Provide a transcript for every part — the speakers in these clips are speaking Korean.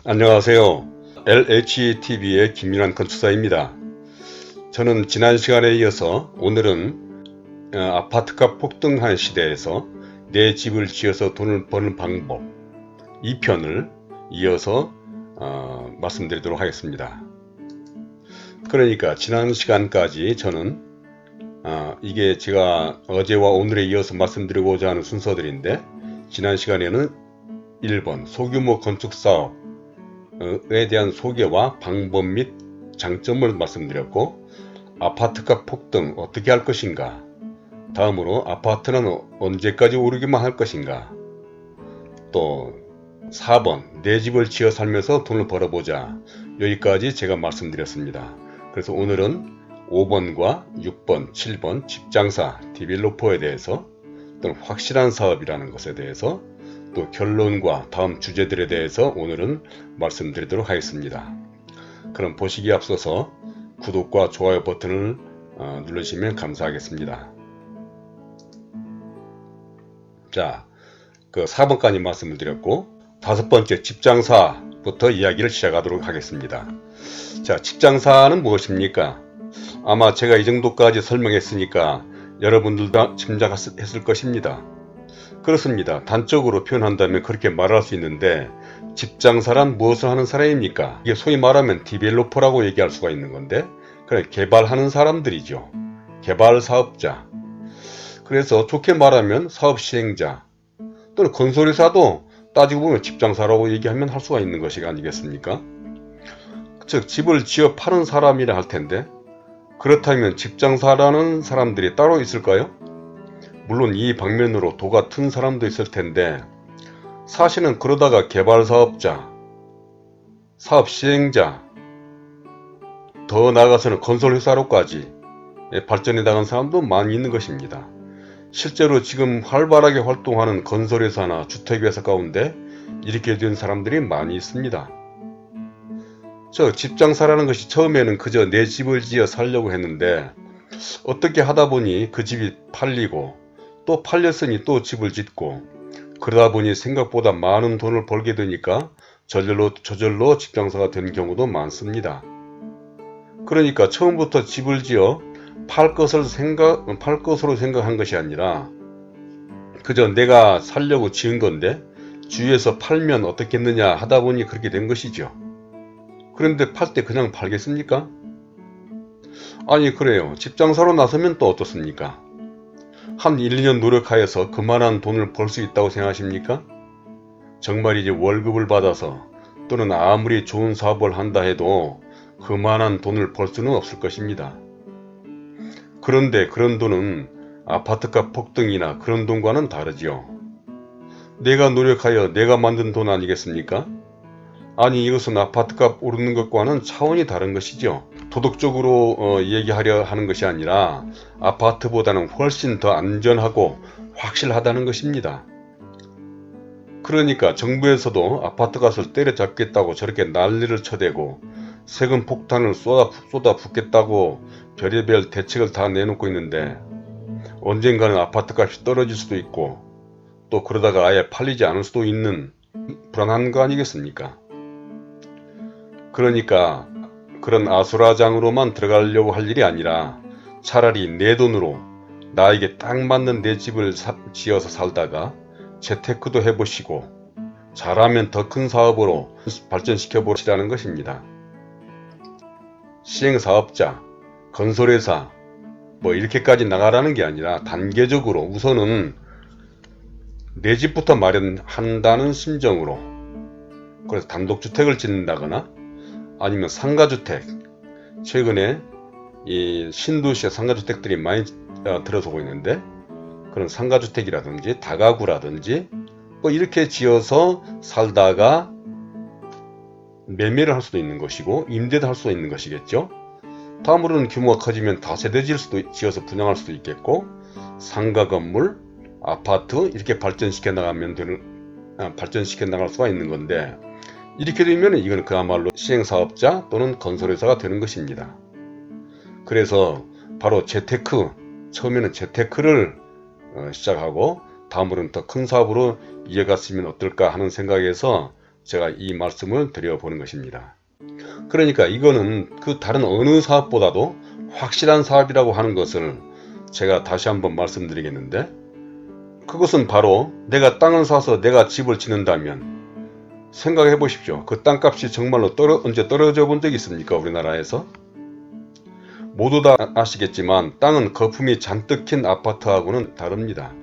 안녕하세요. LHTV의 김윤환 건축사입니다. 저는 지난 시간에 이어서 오늘은 아파트값 폭등한 시대에서 내 집을 지어서 돈을 버는 방법 2편을 이어서 말씀드리도록 하겠습니다. 그러니까 지난 시간까지 저는 이게 제가 어제와 오늘에 이어서 말씀드리고자 하는 순서들인데, 지난 시간에는 1번 소규모 건축사업 에 대한 소개와 방법 및 장점을 말씀드렸고, 아파트값 폭등 어떻게 할 것인가, 다음으로 아파트는 언제까지 오르기만 할 것인가, 또 4번 내 집을 지어 살면서 돈을 벌어보자, 여기까지 제가 말씀드렸습니다. 그래서 오늘은 5번과 6번, 7번 집장사, 디벨로퍼에 대해서, 또는 확실한 사업이라는 것에 대해서, 또 결론과 다음 주제들에 대해서 오늘은 말씀드리도록 하겠습니다. 그럼 보시기에 앞서서 구독과 좋아요 버튼을 누르시면 감사하겠습니다. 자, 그 4번까지 말씀을 드렸고, 5번째 집장사부터 이야기를 시작하도록 하겠습니다. 자, 집장사는 무엇입니까? 아마 제가 이 정도까지 설명했으니까 여러분들도 짐작했을 것입니다. 그렇습니다. 단적으로 표현한다면 그렇게 말할 수 있는데, 집장사란 무엇을 하는 사람입니까? 이게 소위 말하면 디벨로퍼라고 얘기할 수가 있는 건데, 그래, 개발하는 사람들이죠. 개발 사업자. 그래서 좋게 말하면 사업 시행자, 또는 건설회사도 따지고 보면 집장사라고 얘기하면 할 수가 있는 것이 아니겠습니까? 즉 집을 지어 파는 사람이라 할 텐데, 그렇다면 집장사라는 사람들이 따로 있을까요? 물론 이 방면으로 도가 튼 사람도 있을 텐데, 사실은 그러다가 개발사업자, 사업시행자, 더 나아가서는 건설회사로까지 발전해 나간 사람도 많이 있는 것입니다. 실제로 지금 활발하게 활동하는 건설회사나 주택회사 가운데 이렇게 된 사람들이 많이 있습니다. 집장사라는 것이 처음에는 그저 내 집을 지어 살려고 했는데, 어떻게 하다 보니 그 집이 팔리고, 또 팔렸으니 또 집을 짓고, 그러다 보니 생각보다 많은 돈을 벌게 되니까 저절로 집장사가 된 경우도 많습니다. 그러니까 처음부터 집을 지어 팔 것으로 생각한 것이 아니라, 그저 내가 살려고 지은 건데 주위에서 팔면 어떻겠느냐 하다 보니 그렇게 된 것이죠. 그런데 팔 때 그냥 팔겠습니까? 아니, 그래요. 집장사로 나서면 또 어떻습니까? 한 1, 2년 노력하여서 그만한 돈을 벌 수 있다고 생각하십니까? 정말 이제 월급을 받아서, 또는 아무리 좋은 사업을 한다 해도 그만한 돈을 벌 수는 없을 것입니다. 그런데 그런 돈은 아파트값 폭등이나 그런 돈과는 다르지요. 내가 노력하여 내가 만든 돈 아니겠습니까? 아니, 이것은 아파트값 오르는 것과는 차원이 다른 것이죠. 도덕적으로 얘기하려 하는 것이 아니라 아파트보다는 훨씬 더 안전하고 확실하다는 것입니다. 그러니까 정부에서도 아파트값을 때려잡겠다고 저렇게 난리를 쳐대고 세금 폭탄을 쏟아붓겠다고 별의별 대책을 다 내놓고 있는데, 언젠가는 아파트값이 떨어질 수도 있고, 또 그러다가 아예 팔리지 않을 수도 있는 불안한 거 아니겠습니까? 그러니까 그런 아수라장으로만 들어가려고 할 일이 아니라, 차라리 내 돈으로 나에게 딱 맞는 내 집을 지어서 살다가 재테크도 해보시고, 잘하면 더 큰 사업으로 발전시켜 보시라는 것입니다. 시행사업자, 건설회사 이렇게까지 나가라는 게 아니라, 단계적으로 우선은 내 집부터 마련한다는 심정으로, 그래서 단독주택을 짓는다거나 아니면 상가주택, 최근에 이 신도시의 상가주택들이 많이 들어서고 있는데, 그런 상가주택이라든지 다가구라든지 이렇게 지어서 살다가 매매를 할 수도 있는 것이고, 임대도 할 수도 있는 것이겠죠. 다음으로는 규모가 커지면 다세대 지어서 분양할 수도 있겠고, 상가 건물, 아파트 이렇게 발전시켜 나갈 수가 있는 건데, 이렇게 되면 이건 그야말로 시행사업자 또는 건설회사가 되는 것입니다. 그래서 바로 처음에는 재테크를 시작하고, 다음으로는 더 큰 사업으로 이어갔으면 어떨까 하는 생각에서 제가 이 말씀을 드려보는 것입니다. 그러니까 이거는 그 다른 어느 사업보다도 확실한 사업이라고 하는 것을 제가 다시 한번 말씀드리겠는데, 그것은 바로 내가 땅을 사서 내가 집을 짓는다면 생각해 보십시오. 그 땅값이 정말로 언제 떨어져 본 적이 있습니까? 우리나라에서? 모두 다 아시겠지만 땅은 거품이 잔뜩 낀 아파트하고는 다릅니다.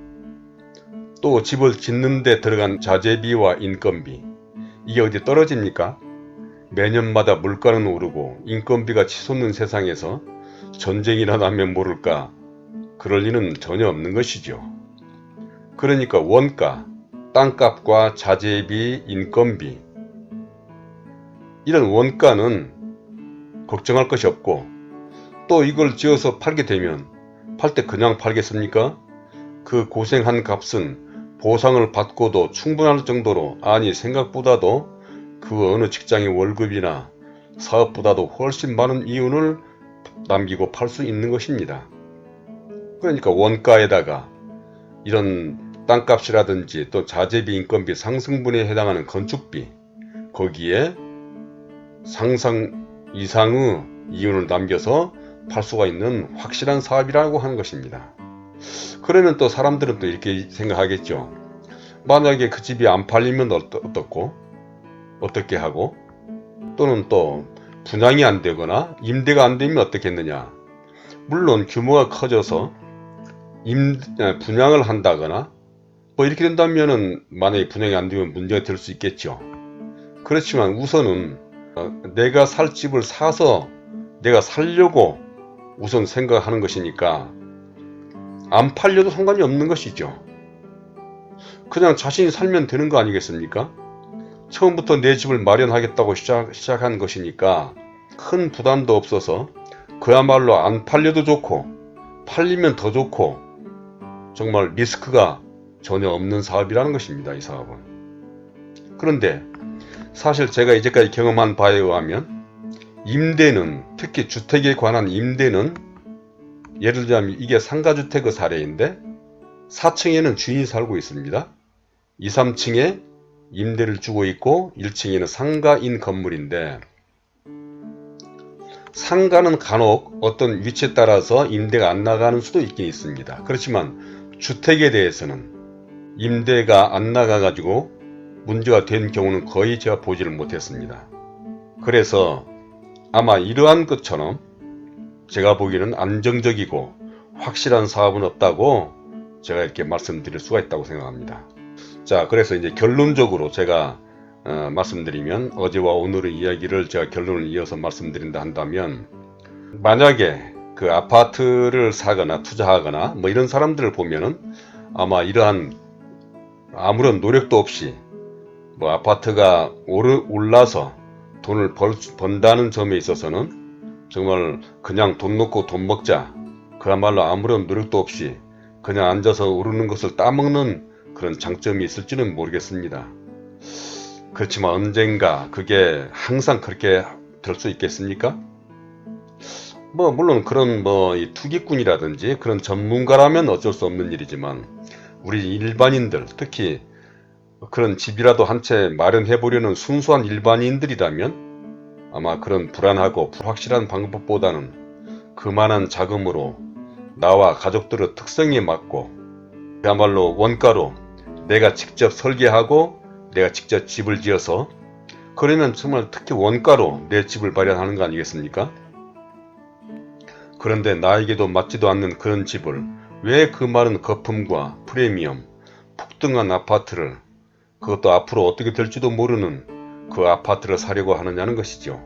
또 집을 짓는 데 들어간 자재비와 인건비, 이게 어디 떨어집니까? 매년마다 물가는 오르고 인건비가 치솟는 세상에서 전쟁이 일어나면 모를까, 그럴 리는 전혀 없는 것이죠. 그러니까 원가, 땅값과 자재비, 인건비, 이런 원가는 걱정할 것이 없고, 또 이걸 지어서 팔게 되면 팔 때 그냥 팔겠습니까? 그 고생한 값은 보상을 받고도 충분할 정도로, 아니 생각보다도 그 어느 직장의 월급이나 사업보다도 훨씬 많은 이윤을 남기고 팔 수 있는 것입니다. 그러니까 원가에다가 이런 땅값이라든지 또 자재비, 인건비, 상승분에 해당하는 건축비, 거기에 상상 이상의 이윤을 남겨서 팔 수가 있는 확실한 사업이라고 하는 것입니다. 그러면 또 사람들은 또 이렇게 생각하겠죠. 만약에 그 집이 안 팔리면 어떻고, 어떻게 하고, 또는 또 분양이 안 되거나 임대가 안 되면 어떻겠느냐. 물론 규모가 커져서 분양을 한다거나 뭐 이렇게 된다면은 만약에 분양이 안 되면 문제가 될 수 있겠죠. 그렇지만 우선은 내가 살 집을 사서 내가 살려고 우선 생각하는 것이니까 안 팔려도 상관이 없는 것이죠. 그냥 자신이 살면 되는 거 아니겠습니까? 처음부터 내 집을 마련하겠다고 시작한 것이니까 큰 부담도 없어서 그야말로 안 팔려도 좋고 팔리면 더 좋고 정말 리스크가 전혀 없는 사업이라는 것입니다. 이 사업은. 그런데 사실 제가 이제까지 경험한 바에 의하면 임대는, 특히 주택에 관한 임대는, 예를 들자면 이게 상가주택의 사례인데 4층에는 주인이 살고 있습니다. 2, 3층에 임대를 주고 있고 1층에는 상가인 건물인데, 상가는 간혹 어떤 위치에 따라서 임대가 안 나가는 수도 있긴 있습니다. 그렇지만 주택에 대해서는 임대가 안 나가가지고 문제가 된 경우는 거의 제가 보지를 못했습니다. 그래서 아마 이러한 것처럼 제가 보기에는 안정적이고 확실한 사업은 없다고 제가 이렇게 말씀드릴 수가 있다고 생각합니다. 자, 그래서 이제 결론적으로 제가 말씀드리면, 어제와 오늘의 이야기를 제가 결론을 이어서 말씀드린다 한다면, 만약에 그 아파트를 사거나 투자하거나 뭐 이런 사람들을 보면은 아마 이러한 아무런 노력도 없이 뭐 아파트가 올라서 돈을 번다는 점에 있어서는 정말 그냥 돈 놓고 돈 먹자, 그야말로 아무런 노력도 없이 그냥 앉아서 오르는 것을 따먹는 그런 장점이 있을지는 모르겠습니다. 그렇지만 언젠가 그게 항상 그렇게 될 수 있겠습니까? 뭐 물론 그런 이 투기꾼이라든지 그런 전문가라면 어쩔 수 없는 일이지만, 우리 일반인들, 특히 그런 집이라도 한 채 마련해 보려는 순수한 일반인들이라면 아마 그런 불안하고 불확실한 방법보다는 그만한 자금으로 나와 가족들의 특성에 맞고 그야말로 원가로 내가 직접 설계하고 내가 직접 집을 지어서, 그러면 정말 특히 원가로 내 집을 마련하는 거 아니겠습니까? 그런데 나에게도 맞지도 않는 그런 집을 왜 그 많은 거품과 프리미엄, 폭등한 아파트를, 그것도 앞으로 어떻게 될지도 모르는 그 아파트를 사려고 하느냐는 것이죠.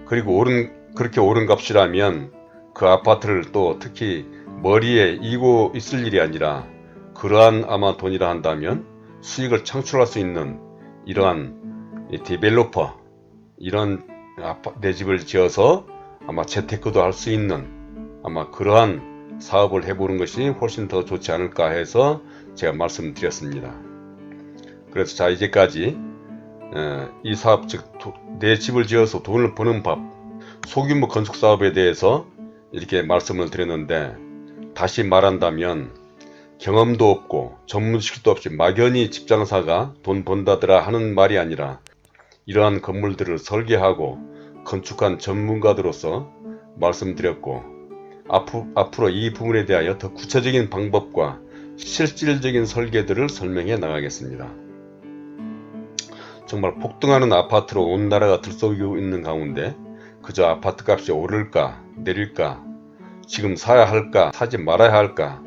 그리고 그렇게 오른 값이라면 그 아파트를 또 특히 머리에 이고 있을 일이 아니라, 그러한 아마 돈이라 한다면 수익을 창출할 수 있는 이러한 디벨로퍼, 이런 내 집을 지어서 아마 재테크도 할 수 있는 아마 그러한 사업을 해보는 것이 훨씬 더 좋지 않을까 해서 제가 말씀드렸습니다. 그래서 자, 이제까지 이 사업, 즉 내 집을 지어서 돈을 버는 법, 소규모 건축 사업에 대해서 이렇게 말씀을 드렸는데, 다시 말한다면 경험도 없고 전문식도 없이 막연히 집장사가 돈 번다더라 하는 말이 아니라 이러한 건물들을 설계하고 건축한 전문가들로서 말씀드렸고 앞으로 이 부분에 대하여 더 구체적인 방법과 실질적인 설계들을 설명해 나가겠습니다. 정말 폭등하는 아파트로 온 나라가 들썩이고 있는 가운데 그저 아파트 값이 오를까 내릴까 지금 사야 할까 사지 말아야 할까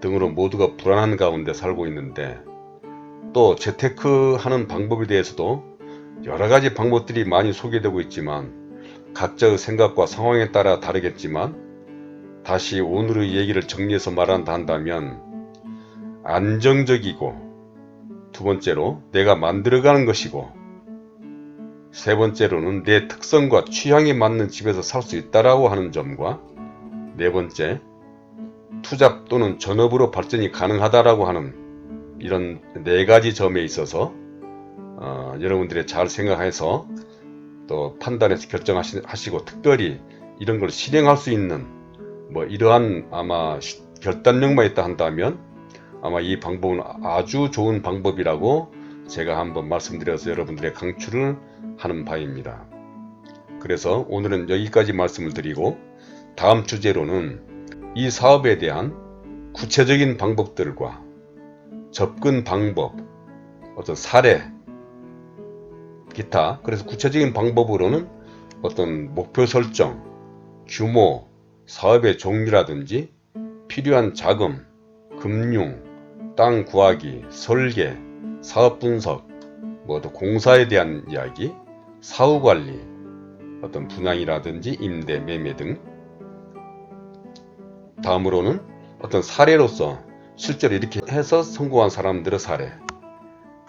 등으로 모두가 불안한 가운데 살고 있는데 또 재테크하는 방법에 대해서도 여러가지 방법들이 많이 소개되고 있지만 각자의 생각과 상황에 따라 다르겠지만 다시 오늘의 얘기를 정리해서 말한다 한다면 안정적이고 두 번째로 내가 만들어가는 것이고 세 번째로는 내 특성과 취향에 맞는 집에서 살 수 있다라고 하는 점과 네 번째 투잡 또는 전업으로 발전이 가능하다라고 하는 이런 네 가지 점에 있어서 여러분들이 잘 생각해서 또 판단해서 결정하시고 특별히 이런 걸 실행할 수 있는 뭐 이러한 아마 결단력만 있다 한다면 아마 이 방법은 아주 좋은 방법이라고 제가 한번 말씀드려서 여러분들의 강추를 하는 바입니다. 그래서 오늘은 여기까지 말씀을 드리고 다음 주제로는 이 사업에 대한 구체적인 방법들과 접근 방법, 어떤 사례, 기타 그래서 구체적인 방법으로는 어떤 목표 설정, 규모, 사업의 종류라든지 필요한 자금, 금융, 땅 구하기, 설계, 사업 분석, 뭐 또 공사에 대한 이야기, 사후 관리, 어떤 분양이라든지 임대, 매매 등 다음으로는 어떤 사례로서 실제로 이렇게 해서 성공한 사람들의 사례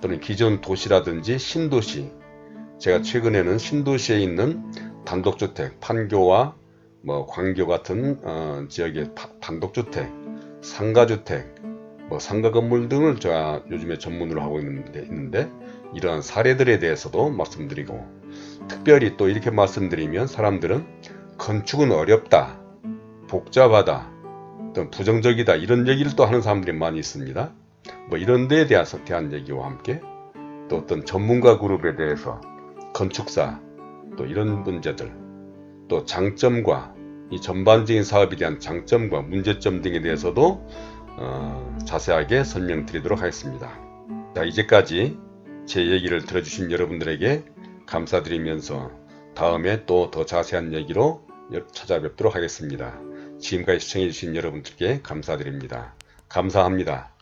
또는 기존 도시라든지 신도시 제가 최근에는 신도시에 있는 단독주택, 판교와 뭐 광교 같은 지역의 단독주택, 상가주택, 뭐 상가 건물 등을 제가 요즘에 전문으로 하고 있는데 이러한 사례들에 대해서도 말씀드리고 특별히 또 이렇게 말씀드리면 사람들은 건축은 어렵다, 복잡하다, 또 부정적이다 이런 얘기를 또 하는 사람들이 많이 있습니다. 뭐 이런 데에 대한 얘기와 함께 또 어떤 전문가 그룹에 대해서 건축사 또 이런 문제들 또 장점과 이 전반적인 사업에 대한 장점과 문제점 등에 대해서도 자세하게 설명드리도록 하겠습니다. 자, 이제까지 제 얘기를 들어주신 여러분들에게 감사드리면서 다음에 또 더 자세한 얘기로 찾아뵙도록 하겠습니다. 지금까지 시청해주신 여러분들께 감사드립니다. 감사합니다.